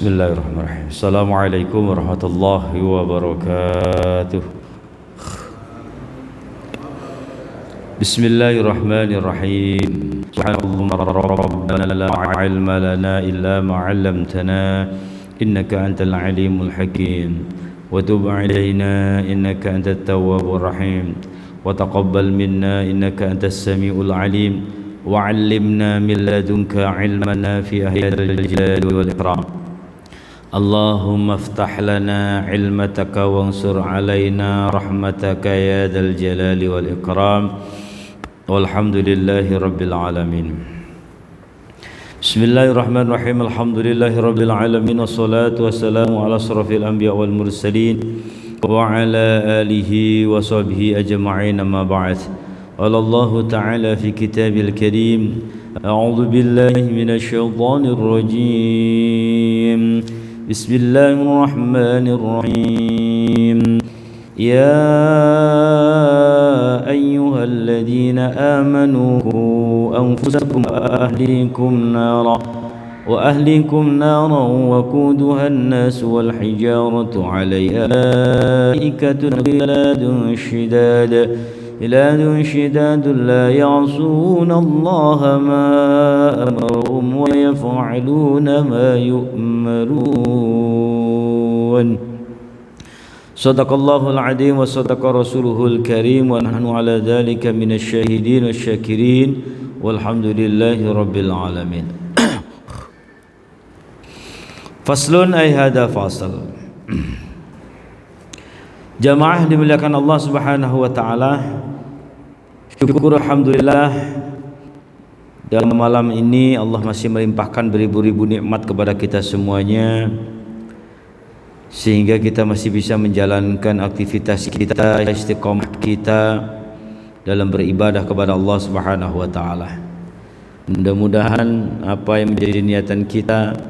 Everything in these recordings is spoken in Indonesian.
Bismillahirrahmanirrahim. Assalamualaikum warahmatullahi wabarakatuh. Bismillahirrahmanirrahim. Rabbana la ilma lana illa ma 'allamtana innaka antal alimul hakim. Wa tub 'alaina innaka antat tawwabur rahim. Wa taqabbal minna innaka antas samiul alim. Wa 'allimna min ladunka 'ilman nafi'an ya dzal jalali wal ikram. Allahumma aftah lana ilmataka wansur alaina rahmataka ya dzal jalali wal ikram. Walhamdulillahi rabbil alamin. Bismillahirrahmanirrahim. Alhamdulillahi rabbil alamin. Wassalatu wassalamu ala asrafil anbiya wal mursalin wa ala alihi wa sahbihi ajma'in, amma ba'd. Qala Allah ta'ala fi kitabil karim, a'udzu billahi minasy syaithanir rajim. Bismillahirrahmanirrahim. Ya ayyuhalladzina amanu qu anfusakum wa ahlikum naran wa quduha an-nas wal hijaratu 'alayha malaikatun ghiladun shidadun la ya'suna Allaha ma amarahum wa yaf'aluna ma yu'marun. Sadaqallahul azim wa sadaqa rasuluhul karim wa nahnu ala dzalika minasy syahidin wasyakirin walhamdulillahi rabbil alamin. Faslun ay hada fasal. Jamaah dimuliakan Allah Subhanahu wa taala. Syukur alhamdulillah, dalam malam ini Allah masih melimpahkan beribu-ribu nikmat kepada kita semuanya, sehingga kita masih bisa menjalankan aktivitas kita, istiqomah kita dalam beribadah kepada Allah Subhanahu wa taala. Mudah-mudahan apa yang menjadi niatan kita,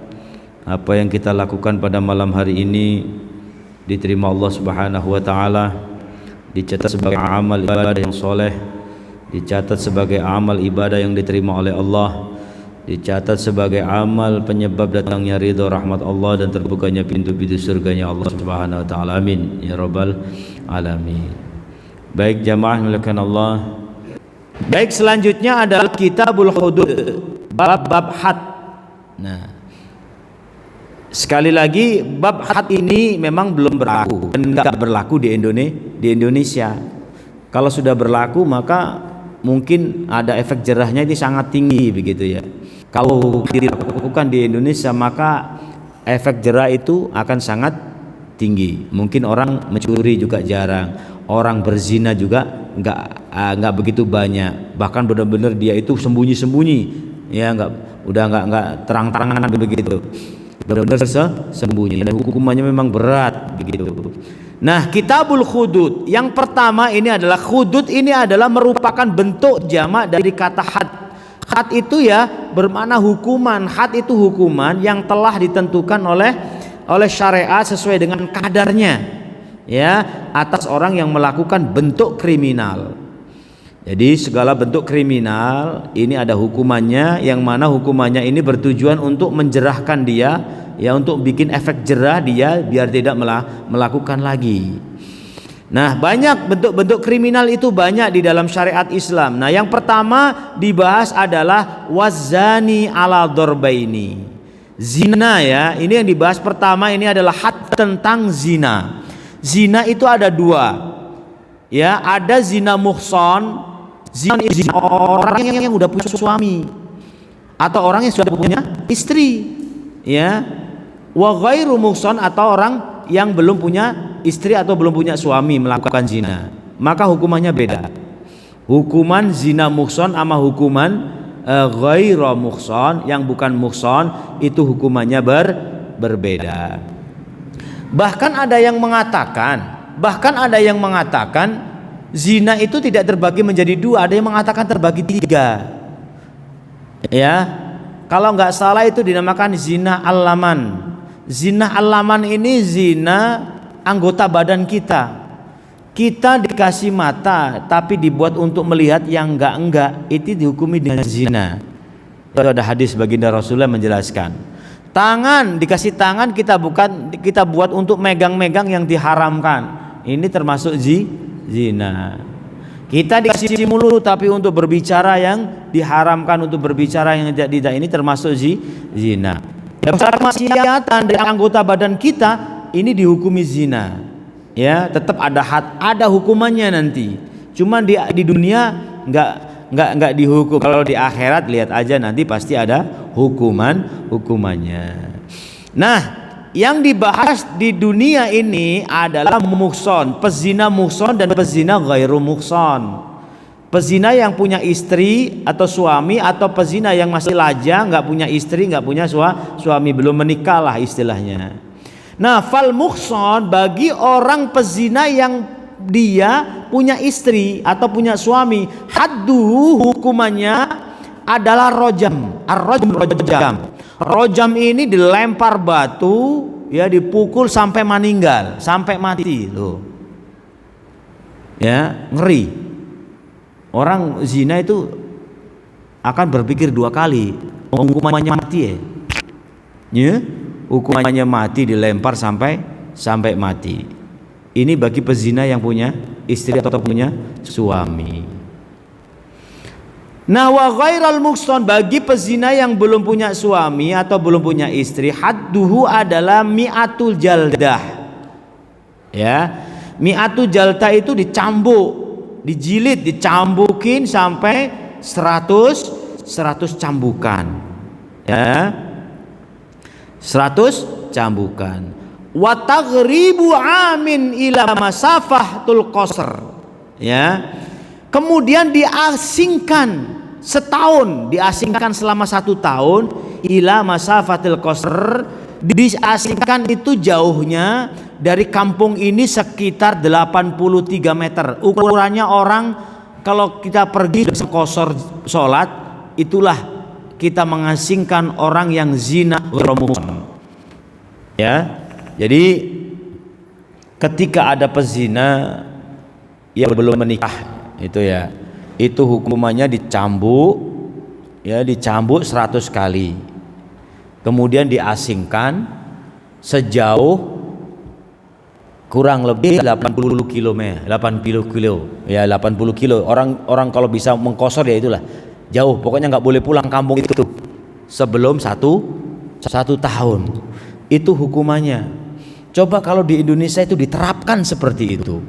apa yang kita lakukan pada malam hari ini diterima Allah Subhanahu wa taala, dicatat sebagai amal ibadah yang soleh, dicatat sebagai amal ibadah yang diterima oleh Allah, dicatat sebagai amal penyebab datangnya ridha rahmat Allah dan terbukanya pintu-pintu surganya Allah Subhanahu wa taala. Amin ya rabbal alamin. Baik jamaah dimuliakan Allah. Baik, selanjutnya adalah Kitabul Hudud, bab had. Nah, sekali lagi bab had ini memang belum berlaku dan enggak berlaku di Indonesia. Kalau sudah berlaku maka mungkin ada efek jerahnya ini sangat tinggi begitu ya. Kalau dilakukan di Indonesia maka efek jerah itu akan sangat tinggi. Mungkin orang mencuri juga jarang, orang berzina juga enggak begitu banyak. Bahkan benar-benar dia itu sembunyi-sembunyi, ya enggak terang-terangan begitu. Benar-benar sembunyi dan hukumannya memang berat begitu. Nah, Kitabul Hudud yang pertama ini adalah hudud, ini adalah merupakan bentuk jamak dari kata had. Had itu ya bermakna hukuman. Had itu hukuman yang telah ditentukan oleh syariat sesuai dengan kadarnya, ya, atas orang yang melakukan bentuk kriminal. Jadi segala bentuk kriminal ini ada hukumannya, yang mana hukumannya ini bertujuan untuk menjerahkan dia, ya, untuk bikin efek jerah dia biar tidak melakukan lagi. Nah, banyak bentuk-bentuk kriminal itu banyak di dalam syariat Islam. Nah, yang pertama dibahas adalah wazani ala dorbaini, zina, ya. Ini yang dibahas pertama, ini adalah had tentang zina. Zina itu ada dua, ya, ada zina muhson. Zina orang yang sudah punya suami atau orang yang sudah punya istri, ya. Wa ghairu muhson, atau orang yang belum punya istri atau belum punya suami melakukan zina, maka hukumannya beda. Hukuman zina muhson sama hukuman ghairu muhson, yang bukan muhson, itu hukumannya berbeda. Bahkan ada yang mengatakan zina itu tidak terbagi menjadi dua, ada yang mengatakan terbagi tiga, ya. Kalau nggak salah itu dinamakan zina al-laman. Zina al-laman ini zina anggota badan kita. Kita dikasih mata tapi dibuat untuk melihat yang enggak, itu dihukumi dengan zina. Itu ada hadis baginda Rasulullah menjelaskan. Tangan, dikasih tangan kita buat untuk megang-megang yang diharamkan. Ini termasuk zina. Kita dikasih mulut tapi untuk berbicara yang diharamkan, untuk berbicara yang tidak, ini termasuk zina. Kemaksiatan dari anggota badan kita ini dihukumi zina. Ya, tetap ada hukumannya nanti. Cuman di dunia enggak dihukum. Kalau di akhirat lihat aja nanti pasti ada hukumannya. Nah, yang dibahas di dunia ini adalah muhson, pezina muhson dan pezina ghairu muhson. Pezina yang punya istri atau suami, atau pezina yang masih lajang, nggak punya istri, nggak punya suami, belum menikah lah istilahnya. Nah, fal muhson bagi orang pezina yang dia punya istri atau punya suami, hadduhu hukumannya adalah rojam. Rojam. Rojam ini dilempar batu, ya, dipukul sampai meninggal, sampai mati loh. Ya, ngeri. Orang zina itu akan berpikir dua kali, hukumannya mati ya. Ya, hukumannya mati, dilempar sampai mati. Ini bagi pezina yang punya istri atau punya suami. Nah, wa ghairal muhson bagi pezina yang belum punya suami atau belum punya istri, hadduhu adalah mi'atul jaldah. Ya, mi'atul jaldah itu dicambuk, dijilid, dicambukin sampai 100 cambukan. Ya, 100 cambukan. Wa taghribu amin ila masafatul qasr. Ya. Kemudian diasingkan setahun, diasingkan selama 1 tahun, ila masafatil qasr, diasingkan itu jauhnya dari kampung ini sekitar 83 meter. Ukurannya orang kalau kita pergi ke qasr sholat, itulah kita mengasingkan orang yang zina bermuhsan. Ya, jadi ketika ada pezina yang belum menikah, itu ya, itu hukumannya dicambuk, ya, dicambuk 100 kali, kemudian diasingkan sejauh kurang lebih 80 km, 80 kilo, ya 80 kilo. Orang kalau bisa mengkosor ya itulah jauh, pokoknya nggak boleh pulang kampung itu sebelum satu tahun. Itu hukumannya. Coba kalau di Indonesia itu diterapkan seperti itu,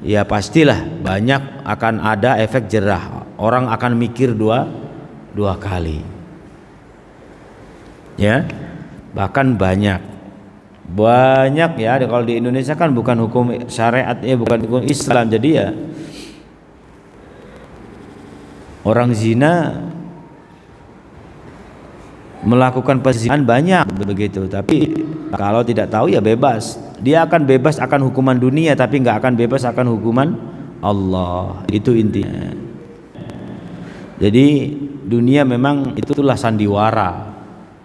ya pastilah banyak akan ada efek jerah. Orang akan mikir dua kali. Ya, bahkan banyak ya. Kalau di Indonesia kan bukan hukum syariat, ya bukan hukum Islam, jadi ya orang zina melakukan perzinahan banyak begitu. Tapi kalau tidak tahu ya bebas. Dia akan bebas akan hukuman dunia, tapi nggak akan bebas akan hukuman Allah. Itu intinya. Jadi dunia memang itulah sandiwara,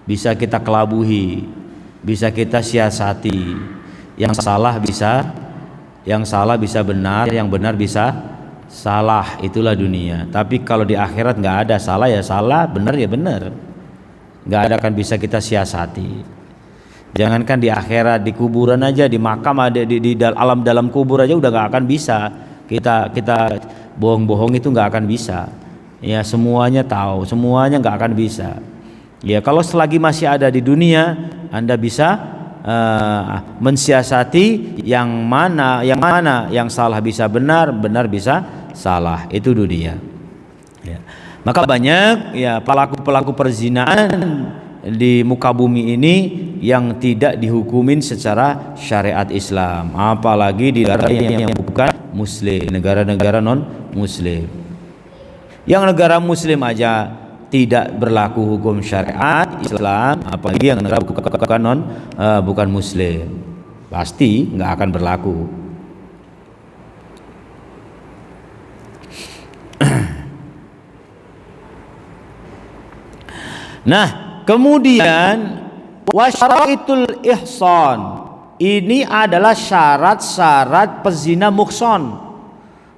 bisa kita kelabuhi, bisa kita siasati. Yang salah bisa benar, yang benar bisa salah. Itulah dunia. Tapi kalau di akhirat nggak ada salah ya salah, benar ya benar. Nggak ada akan bisa kita siasati. Jangankan di akhirat, di kuburan aja, di makam ada, di alam dalam kubur aja udah nggak akan bisa kita bohong-bohong, itu nggak akan bisa. Ya, semuanya tahu, semuanya nggak akan bisa. Ya, kalau selagi masih ada di dunia, Anda bisa mensiasati yang mana yang salah bisa benar, benar bisa salah. Itu dunia. Ya. Maka banyak ya pelaku perzinahan di muka bumi ini yang tidak dihukumin secara syariat Islam, apalagi di negara yang bukan muslim, negara-negara non muslim. Yang negara muslim aja tidak berlaku hukum syariat Islam, apalagi yang negara bukan muslim, pasti nggak akan berlaku. Nah, kemudian wasyara'itul ihsan, ini adalah syarat-syarat pezina muhson.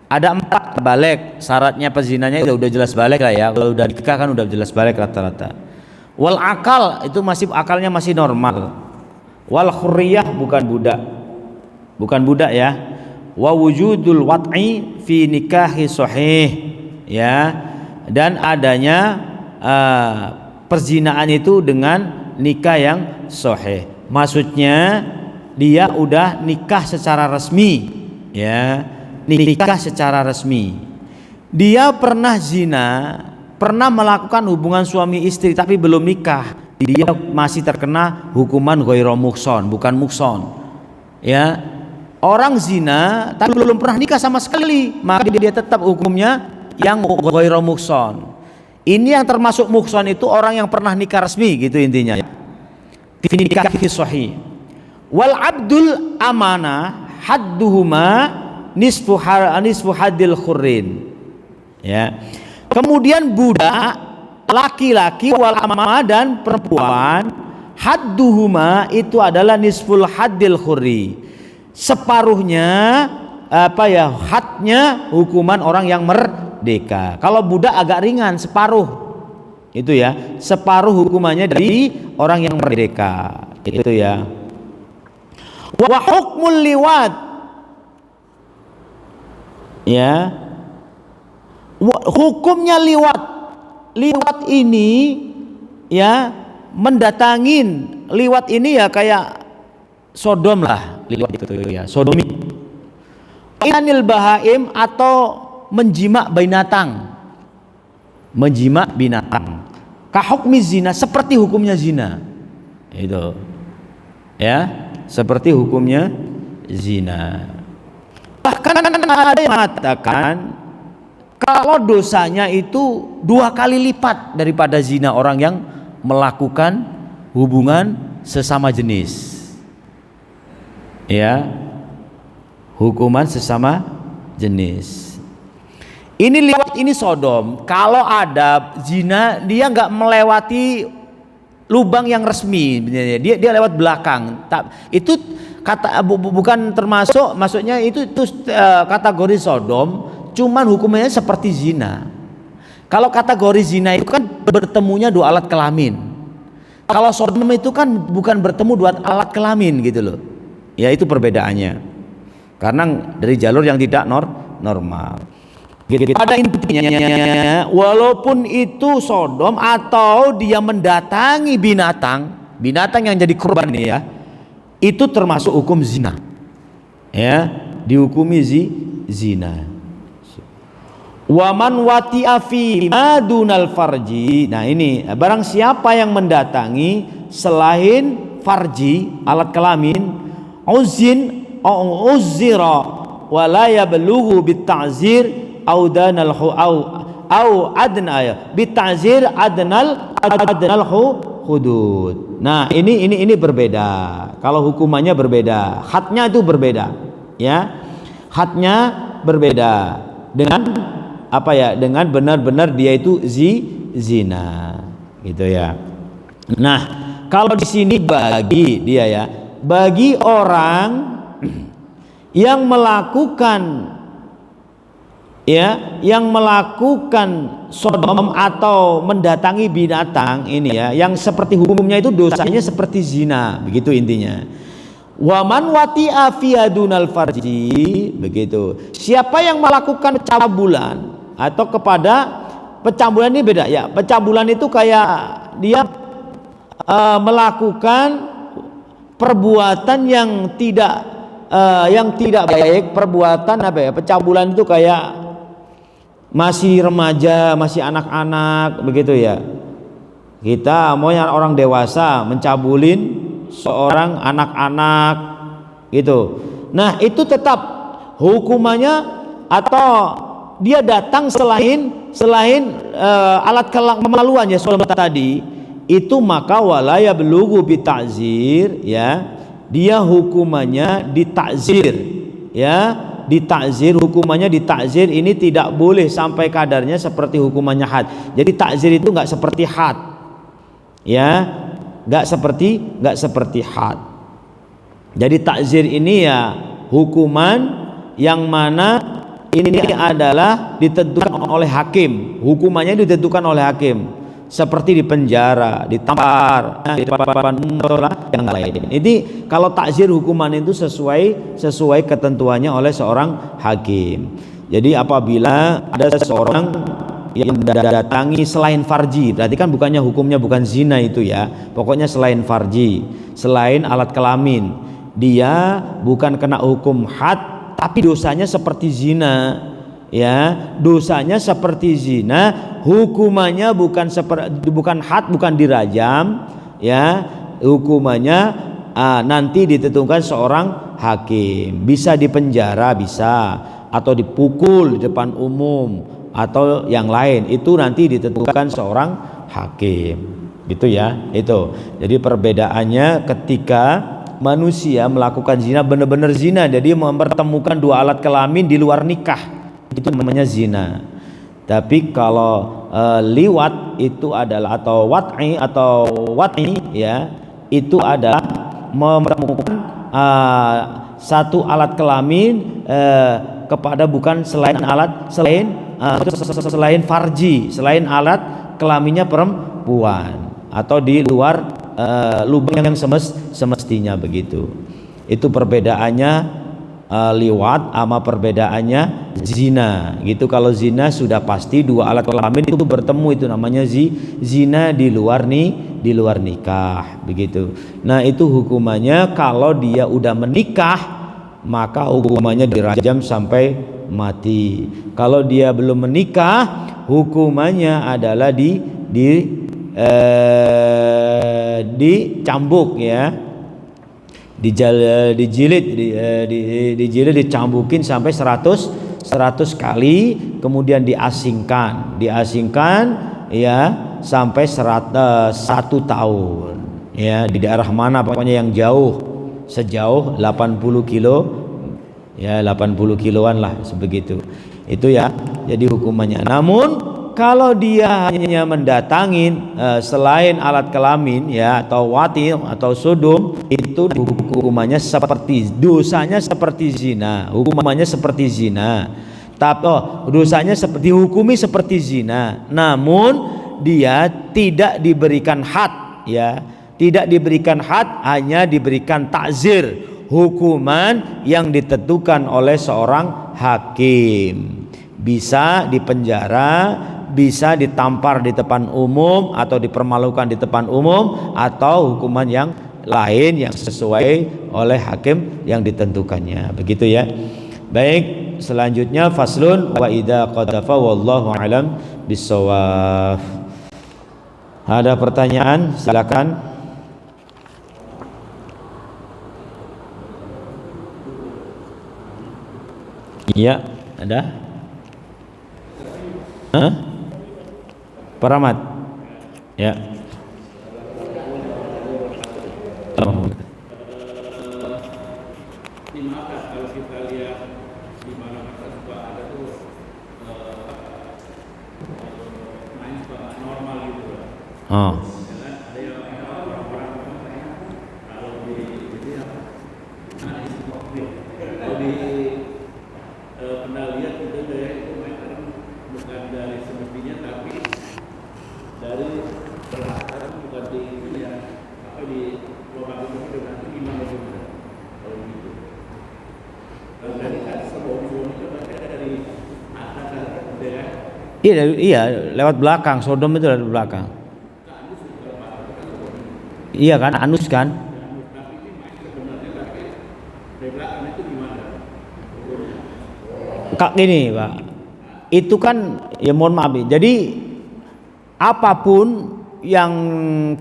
Ada 4 balik. Syaratnya pezinanya udah jelas balik lah ya. Kalau udah nikah kan udah jelas balik rata-rata. Wal akal itu masih akalnya masih normal. Wal khurriyah bukan budak ya. Wa wujudul wat'i fi nikahi sahih ya, dan adanya perzinaan itu dengan nikah yang sahih. Maksudnya dia udah nikah secara resmi ya, nikah secara resmi. Dia pernah zina, pernah melakukan hubungan suami istri tapi belum nikah, dia masih terkena hukuman ghairu muhson, bukan muhson ya. Orang zina tapi belum pernah nikah sama sekali, maka dia tetap hukumnya yang ghairu muhson. Ini yang termasuk muhson itu orang yang pernah nikah resmi gitu intinya. Fi nikahi sahih. Wal abdul amanah hadduhuma nisfu hadil khurrin ya. Kemudian budak laki-laki wal amanah dan perempuan hadduhuma itu adalah nisful hadil khurri, separuhnya hadnya hukuman orang yang merdeka. Kalau budak agak ringan, separuh itu ya, separuh hukumannya dari orang yang merdeka itu ya. Wa hukmul liwat ya, hukumnya liwat ini ya, mendatangin liwat ini ya kayak Sodom lah, liwat itu ya, sodomi. Anil bahaim atau menjimak binatang, kahukmi zina, seperti hukumnya zina itu ya, seperti hukumnya zina. Bahkan ada yang mengatakan kalau dosanya itu 2 kali lipat daripada zina orang yang melakukan hubungan sesama jenis ya, hukuman sesama jenis. Ini liwat, ini Sodom. Kalau ada zina, dia nggak melewati lubang yang resmi, dia lewat belakang. Itu kata bukan termasuk, maksudnya itu kategori Sodom, cuman hukumannya seperti zina. Kalau kategori zina itu kan bertemunya 2 alat kelamin. Kalau Sodom itu kan bukan bertemu 2 alat kelamin gitu loh. Ya itu perbedaannya, karena dari jalur yang tidak normal. Pada intinya, walaupun itu Sodom atau dia mendatangi binatang yang jadi korban ini ya, itu termasuk hukum zina ya, dihukumi zina. Waman wati'a fi madunal farji. Nah ini, barang siapa yang mendatangi selain farji, alat kelamin, uzira wala yablughu bitta'zir audanal au adna ya bitta'zir adnal hudud. Nah ini berbeda. Kalau hukumannya berbeda, hadnya itu berbeda ya, hadnya berbeda dengan apa ya, dengan benar-benar dia itu zina gitu ya. Nah kalau di sini bagi dia ya, bagi orang yang melakukan Sodom atau mendatangi binatang ini ya, yang seperti hukumnya itu dosanya seperti zina, begitu intinya. Waman wati'a fi adunal farji, begitu. Siapa yang melakukan pencabulan atau kepada pencabulan, ini beda ya. Pencabulan itu kayak dia melakukan perbuatan yang tidak baik, perbuatan apa ya, pencabulan itu kayak masih remaja, masih anak-anak begitu ya. Kita mau yang orang dewasa mencabulin seorang anak-anak gitu. Nah itu tetap hukumannya, atau dia datang selain alat kemaluan ya, soal tadi itu, maka walaya belugu bitakzir ya, dia hukumannya ditakzir ya, ditakzir, hukumannya ditakzir. Ini tidak boleh sampai kadarnya seperti hukumannya had. Jadi takzir itu nggak seperti had ya, nggak seperti had. Jadi takzir ini ya hukuman yang mana ini adalah ditentukan oleh hakim, hukumannya ditentukan oleh hakim. seperti di penjara, ditampar, di depan umum yang lain. Ini kalau takzir hukuman itu sesuai ketentuannya oleh seorang hakim. Jadi apabila ada seseorang yang mendatangi selain farji, berarti kan bukannya hukumnya bukan zina itu ya, pokoknya selain farji, selain alat kelamin, dia bukan kena hukum had, tapi dosanya seperti zina, ya, dosanya seperti zina, hukumannya bukan had, bukan dirajam, ya, hukumannya nanti ditentukan seorang hakim, bisa dipenjara, bisa, atau dipukul di depan umum, atau yang lain, itu nanti ditentukan seorang hakim, gitu ya. Itu jadi perbedaannya ketika manusia melakukan zina, benar-benar zina, jadi mempertemukan dua alat kelamin di luar nikah, itu namanya zina. Tapi kalau liwat itu adalah, atau wat'i ya, itu adalah mempertemukan satu alat kelamin kepada bukan selain farji, selain alat kelaminnya perempuan, atau di luar lubang yang semestinya, begitu. Itu perbedaannya liwat sama perbedaannya zina, gitu. Kalau zina sudah pasti dua alat kelamin itu bertemu, itu namanya zina di luar nikah, begitu. Nah, itu hukumannya kalau dia udah menikah, maka hukumannya dirajam sampai mati. Kalau dia belum menikah, hukumannya adalah dicambuk, ya, dijilid, dicambukin sampai 100 kali, kemudian diasingkan ya sampai 1 tahun, ya, di daerah mana pokoknya yang jauh, sejauh 80 kilo, ya, 80 kiloan lah, sebegitu. Itu ya, jadi hukumannya. Namun kalau dia hanya mendatangin selain alat kelamin, ya, atau wati atau sodom, itu hukumannya seperti, dosanya seperti zina, hukumannya seperti zina. Tapi dosanya seperti, hukumi seperti zina, namun dia tidak diberikan had, ya, tidak diberikan had, hanya diberikan takzir, hukuman yang ditentukan oleh seorang hakim. Bisa dipenjara, bisa ditampar di depan umum, atau dipermalukan di depan umum, atau hukuman yang lain yang sesuai oleh hakim yang ditentukannya, begitu ya. Baik, selanjutnya faslun wa idza qadafa wallahu alam bissawab. Ada pertanyaan? Silakan. Iya, ada? Hah? Paramat? Ya. Kalau kita lihat di mana-mana suka ada tuh main suka normal gitu. Oh. Iya, lewat belakang. Sodom itu lewat belakang. Iya kan, anus kan? Kak gini, Pak. Itu kan, ya mohon maaf. Jadi apapun yang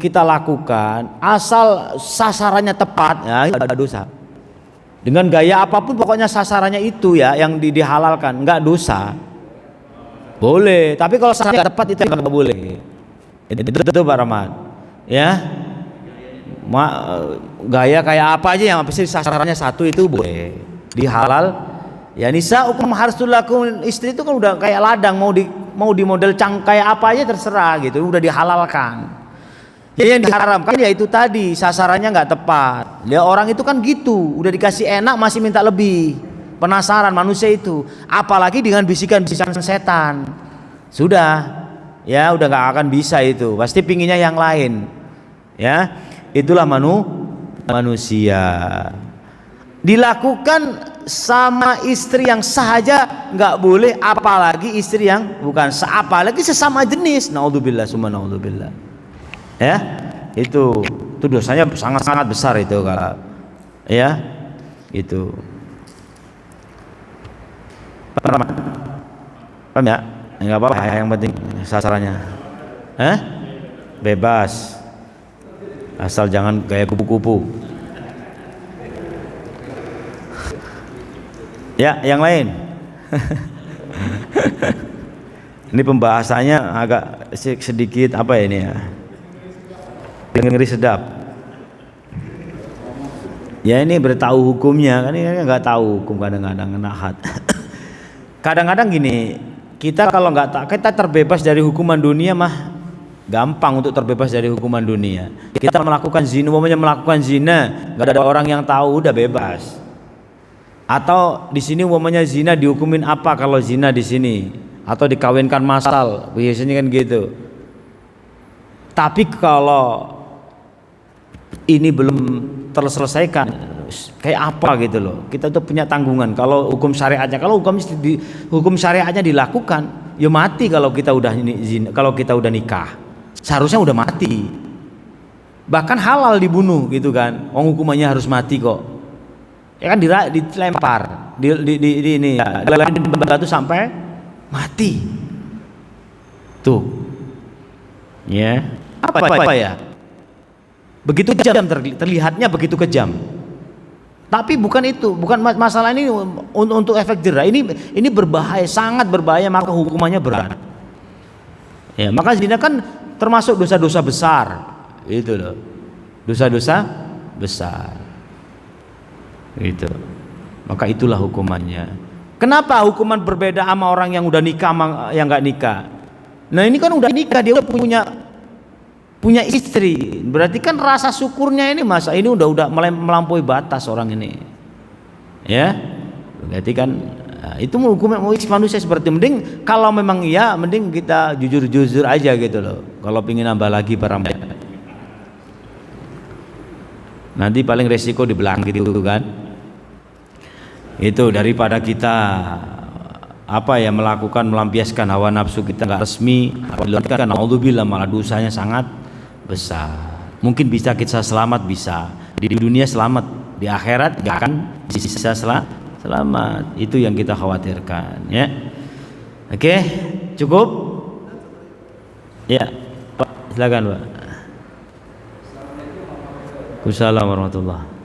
kita lakukan, asal sasarannya tepat, ya, tidak ada dosa. Dengan gaya apapun, pokoknya sasarannya itu, ya, yang dihalalkan, enggak dosa. Boleh, tapi kalau sasarannya nggak tepat itu nggak boleh. Itu Pak Rahmat, ya. Gaya kayak apa aja yang pasti sasarannya satu itu boleh, dihalal. Ya, nisa hukum harus lakukan, istri itu kan udah kayak ladang, mau di model kayak apa aja terserah gitu, udah dihalalkan. Ya, yang diharamkan ya itu tadi, sasarannya nggak tepat. Ya, orang itu kan gitu, udah dikasih enak masih minta lebih. Penasaran manusia itu, apalagi dengan bisikan-bisikan setan. Sudah, ya udah nggak akan bisa itu, pasti pinginnya yang lain. Ya, itulah manusia. Dilakukan sama istri yang sah aja nggak boleh, apalagi istri yang bukan sah, apalagi sesama jenis. Naudzubillah, summa naudzubillah. Ya, itu dosanya sangat besar itu kalau ya itu. Paham ya? Enggak apa-apa, yang penting sasarannya. Bebas. Asal jangan gaya kupu-kupu. Ya, yang lain. Ini pembahasannya agak sedikit apa ya ini ya? Ngeri sedap. Ya ini bertahu hukumnya, kan ini nggak tahu hukum kadang-kadang nahat. Kadang-kadang gini, kita kalau kita terbebas dari hukuman dunia mah gampang untuk terbebas dari hukuman dunia. Kita melakukan zina, melakukan zina, nggak ada orang yang tahu, udah bebas. Atau di sini umpamanya zina dihukumin apa kalau zina di sini? Atau dikawinkan massal, biasanya kan gitu. Tapi kalau ini belum terselesaikan, kayak apa gitu loh, kita tuh punya tanggungan. Kalau hukum syariatnya, kalau hukum syariatnya dilakukan, ya mati. Kalau kita udah kalau kita udah nikah, seharusnya udah mati. Bahkan halal dibunuh gitu kan, hukumannya harus mati kok. Ya kan dilempar, ini ya, batu sampai mati. Tuh, ya apa ya? Begitu kejam, terlihatnya begitu kejam. Tapi bukan itu, bukan masalah ini untuk efek jerah. Ini berbahaya, sangat berbahaya, maka hukumannya berat. Ya, maka zina kan termasuk dosa-dosa besar, itu loh, dosa-dosa besar, itu. Maka itulah hukumannya. Kenapa hukuman berbeda sama orang yang udah nikah sama yang nggak nikah? Nah ini kan udah nikah, dia udah punya istri, berarti kan rasa syukurnya ini masa ini udah melampaui batas orang ini, ya. Berarti kan itu hukum manusia seperti, mending kalau memang iya, mending kita jujur aja gitu loh. Kalau pingin nambah lagi para nanti paling resiko di belakang gitu kan. Itu daripada kita melakukan melampiaskan hawa nafsu kita nggak resmi, kan naudzubillah, malah dosanya sangat besar. Mungkin bisa kita selamat, bisa di dunia selamat, di akhirat nggak akan bisa selamat. Itu yang kita khawatirkan, ya. Oke, cukup ya Pak, silakan Pak. Waalaikumsalam warahmatullahi.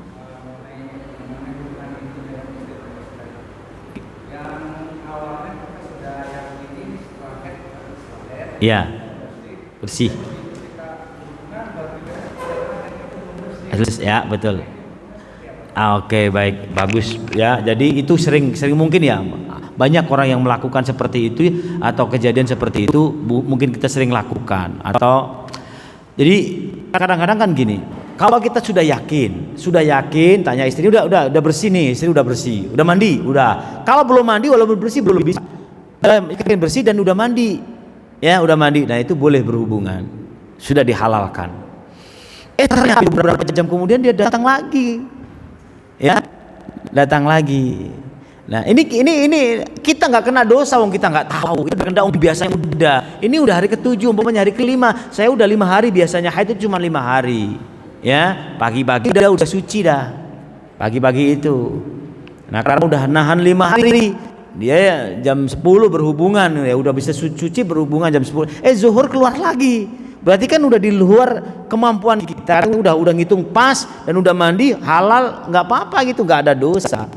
Ya, bersih. Ya, betul. Oke, baik, bagus ya. Jadi itu sering mungkin ya, banyak orang yang melakukan seperti itu atau kejadian seperti itu mungkin kita sering lakukan. Atau jadi kadang-kadang kan gini, kalau kita sudah yakin, tanya istri, udah bersih nih, istri udah bersih, udah mandi, udah. Kalau belum mandi, walaupun bersih belum bisa. Yakin bersih dan udah mandi. Ya, udah mandi. Nah, itu boleh berhubungan. Sudah dihalalkan. Ternyata beberapa jam kemudian dia datang lagi. Ya, datang lagi. Nah, ini kita nggak kena dosa, wong kita nggak tahu. Itu kena biasanya udah. Ini udah hari ke-7, umpamanya hari ke-5. Saya udah 5 hari, biasanya haid itu cuma 5 hari. Ya, pagi-pagi udah suci dah. Pagi-pagi itu. Nah, karena udah nahan 5 hari, dia ya, jam 10 berhubungan, ya udah bisa suci berhubungan jam 10. Zuhur keluar lagi. Berarti kan udah di luar kemampuan kita, udah ngitung pas dan udah mandi halal, nggak apa-apa gitu, nggak ada dosa.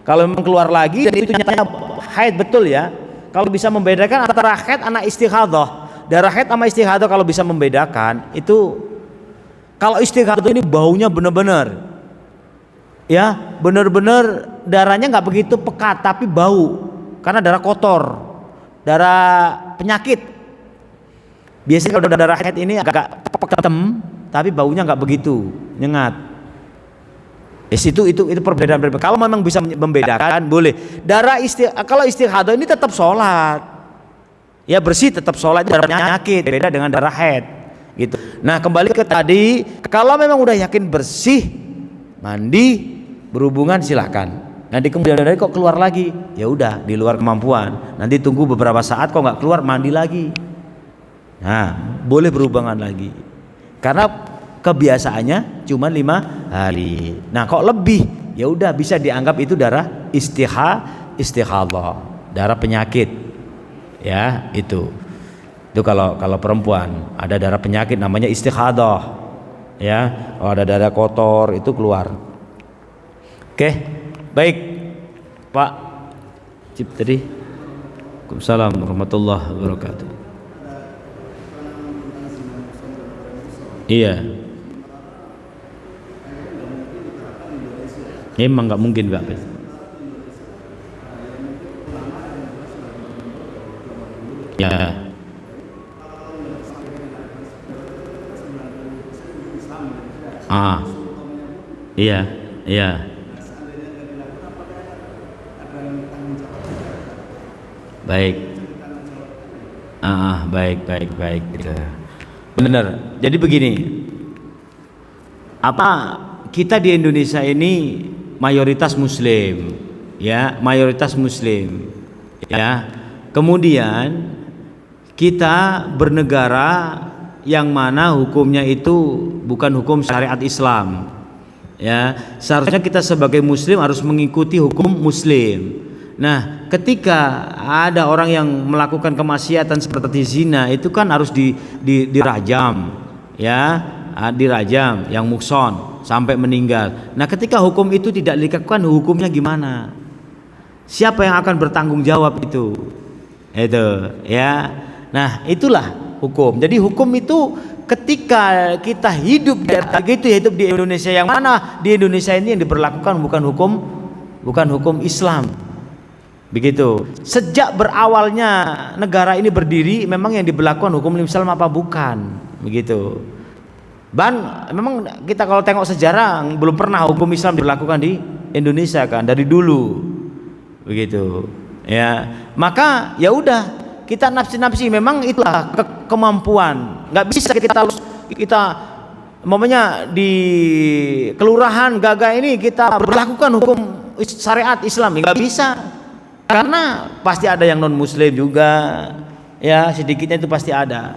Kalau memang keluar lagi dan itu nyatanya haid, betul ya. Kalau bisa membedakan antara haid anak istighadah, darah haid sama istighadah, kalau bisa membedakan itu, kalau istighadah ini baunya benar-benar, ya benar-benar darahnya nggak begitu pekat tapi bau karena darah kotor, darah penyakit. Biasanya kalau darah haid ini agak peketem tapi baunya nggak begitu nyengat. Itu perbedaan. Kalau memang bisa membedakan boleh. Kalau istighadah ini tetap sholat, Ya bersih tetap sholat, darah penyakit, beda dengan darah haid gitu. Nah kembali ke tadi, kalau memang udah yakin bersih, mandi, berhubungan silakan. Nanti kemudian dari kok keluar lagi, ya udah di luar kemampuan. Nanti tunggu beberapa saat kok nggak keluar, mandi lagi. Nah boleh berhubungan lagi. Karena kebiasaannya cuma 5 hari. Nah kok lebih, ya udah bisa dianggap itu darah istihadah, darah penyakit. Ya itu kalau perempuan ada darah penyakit namanya istihadah, ya. Kalau ada darah kotor itu keluar. Oke, baik Pak Cip tadi. Waalaikumsalam warahmatullahi wabarakatuh. Iya, emang nggak mungkin Pak. Ya. Iya, iya. Baik. Baik. Benar. Jadi begini. Apa kita di Indonesia ini mayoritas muslim, ya, mayoritas muslim. Ya. Kemudian kita bernegara yang mana hukumnya itu bukan hukum syariat Islam, ya. Seharusnya kita sebagai muslim harus mengikuti hukum muslim. Nah ketika ada orang yang melakukan kemaksiatan seperti zina, itu kan harus dirajam, ya, dirajam yang mukson sampai meninggal. Nah ketika hukum itu tidak dilakukan, hukumnya gimana? Siapa yang akan bertanggung jawab itu, ya. Nah itulah hukum. Jadi hukum itu ketika kita hidup di Indonesia, yang mana di Indonesia ini yang diberlakukan bukan hukum Islam, begitu. Sejak berawalnya negara ini berdiri, memang yang diberlakukan hukum Islam apa bukan, begitu. Memang kita kalau tengok sejarah belum pernah hukum Islam diberlakukan di Indonesia kan dari dulu, begitu. Ya, maka ya udah. Kita nafsi memang itulah kemampuan. Nggak bisa kita momennya di kelurahan Gaga ini kita berlakukan hukum syariat Islam, nggak bisa. Karena pasti ada yang non muslim juga, ya, sedikitnya itu pasti ada,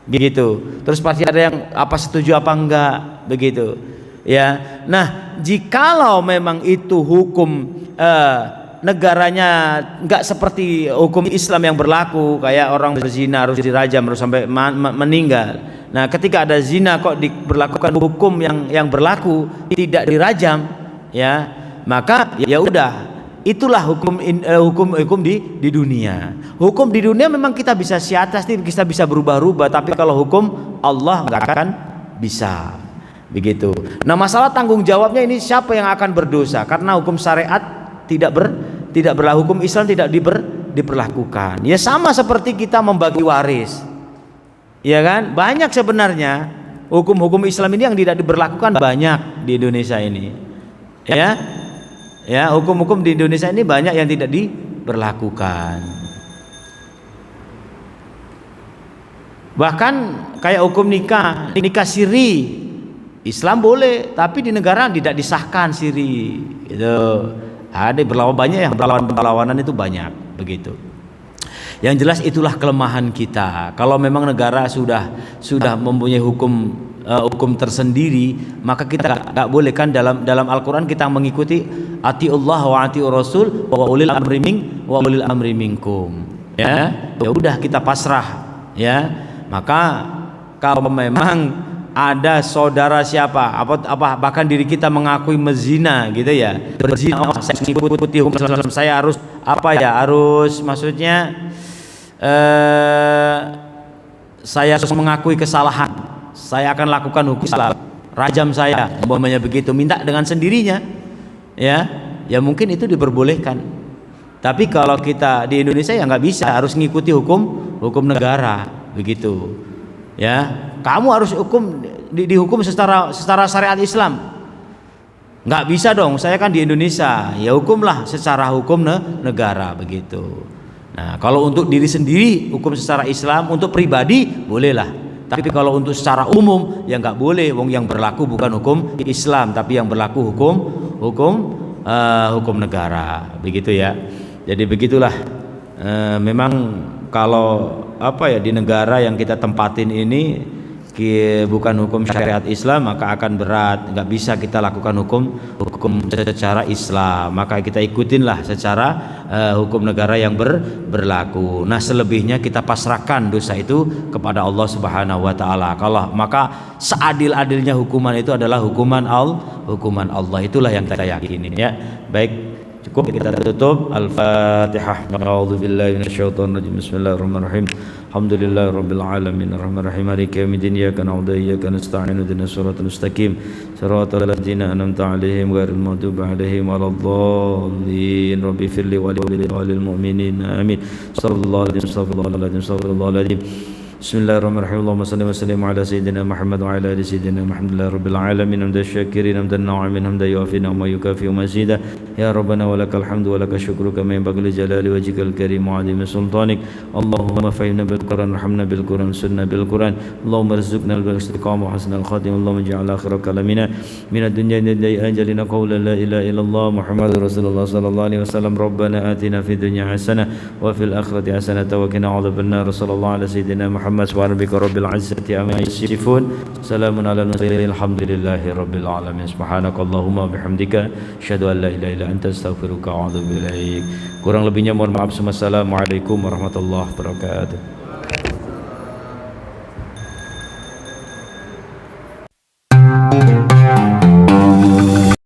begitu. Terus pasti ada yang setuju apa enggak, begitu, ya. Nah jikalau memang itu hukum negaranya nggak seperti hukum Islam yang berlaku, kayak orang berzina harus dirajam harus sampai meninggal. Nah ketika ada zina kok diberlakukan hukum yang berlaku tidak dirajam, ya, maka ya udah, itulah hukum di dunia. Hukum di dunia memang kita bisa siasati, kita bisa berubah-ubah, tapi kalau hukum Allah nggak akan bisa, begitu. Nah masalah tanggung jawabnya ini siapa yang akan berdosa karena hukum syariat tidak berlaku, hukum Islam tidak diperlakukan. Ya sama seperti kita membagi waris, ya kan? Banyak sebenarnya hukum-hukum Islam ini yang tidak diberlakukan, banyak di Indonesia ini, ya, hukum-hukum di Indonesia ini banyak yang tidak diberlakukan. Bahkan kayak hukum nikah siri, Islam boleh, tapi di negara tidak disahkan siri, gitu. Ada banyak yang berlawanan itu banyak, begitu. Yang jelas itulah kelemahan kita. Kalau memang negara sudah mempunyai hukum tersendiri, maka kita nggak boleh kan dalam Al-Quran kita mengikuti atiullah wa atiur rasul wa ulil amri minkum. Ya udah kita pasrah, ya. Maka kalau memang ada saudara siapa bahkan diri kita mengakui mezina gitu ya, berzina, saya mengikuti hukum Islam, saya harus harus maksudnya saya harus mengakui kesalahan, saya akan lakukan hukum Islam, rajam saya, umpamanya begitu, minta dengan sendirinya, ya mungkin itu diperbolehkan. Tapi kalau kita di Indonesia ya nggak bisa, harus ngikuti hukum negara, begitu. Ya, kamu harus dihukum secara syariat Islam. Nggak bisa dong, saya kan di Indonesia, ya hukumlah secara hukum negara, begitu. Nah, kalau untuk diri sendiri hukum secara Islam, untuk pribadi bolehlah. Tapi kalau untuk secara umum ya nggak boleh. Wong yang berlaku bukan hukum Islam, tapi yang berlaku hukum negara. Begitu ya. Jadi begitulah. Memang kalau di negara yang kita tempatin ini bukan hukum syariat Islam, maka akan berat, nggak bisa kita lakukan hukum secara Islam, maka kita ikutinlah secara hukum negara yang berlaku. Nah, selebihnya kita pasrahkan dosa itu kepada Allah Subhanahu wa taala. Kalau maka seadil-adilnya hukuman itu adalah hukuman Allah, itulah yang kita yakini ya. Baik, cukup kita tutup. Al-Fatihah. A'udzubillahi minasyaitonir rajim. Bismillahirrahmanirrahim. Alhamdulillahirabbil alamin arrahmanirrahim maliki yaumiddin iyyaka na'budu wa iyyaka nasta'in ihdinas siratal mustaqim siratal ladzina an'amta 'alaihim ghairil maghdubi 'alaihim waladdallin rabbi firli wa lil mu'minin amin. Sallallahu alaihi wasallam. Bismillahirrahmanirrahim. Allahumma salli wa sallim ala sayyidina Muhammad wa ala ali sayyidina Muhammad rabbil alamin hamdan syakirin hamdan na'imin hamdan yuafi wa yukafi mazida ya rabbana wa lakal hamdu wa lakal syukru kama yanbaghi li jalali wajhikal karim wa 'azimi sultanik. Allahumma fahimna bil Qur'an warhamna bil Qur'an sunnah bil Qur'an. Allahumma arzuqna al istiqamah wa husnal khatimah. Allahumma ij'al akhir kalamina minad dunya nidai ajalina qawla la ilaha illallah Muhammadur Rasulullah sallallahu alaihi wasallam. Rabbana atina fid dunya hasanah wa fil akhirati hasanah wa qina adzabannar. Sallallahu ala sayyidina Muhammad subhana rabbika rabbil izzati amma yasifun. Salamun alal mursalin alhamdulillahi rabbil alamin. Subhanakallahumma bihamdika asyhadu an la ilaha illa anta astaghfiruka wa atubu ilaik. Kurang lebihnya mohon maaf. Assalamualaikum warahmatullahi wabarakatuh.